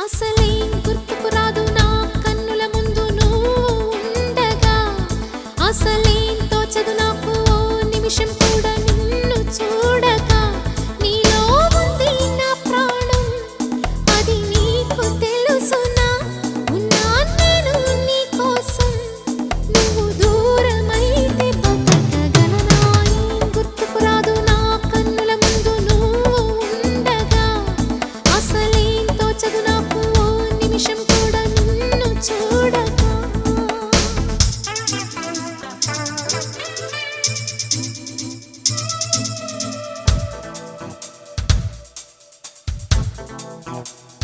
అసలేం గుర్తుకు రాదు నా కన్నుల ముందు నువ్వు ఉండగా అసలేం తోచదు నాకు ఓ నిమిషం కూడా నిన్ను చూడక నీలో ఉంది నా ప్రాణం అది నీకు తెలుసునా ఉన్నా నేను నీ కోసం నువ్వు దూరమైతే బతకగలనా ఏం గుర్తుకు రాదు నా కన్నుల ముందు నువ్వు ఉండగా అసలేం తోచదు నాకు ఓ నిమిషం కూడా నిన్ను చూడక No.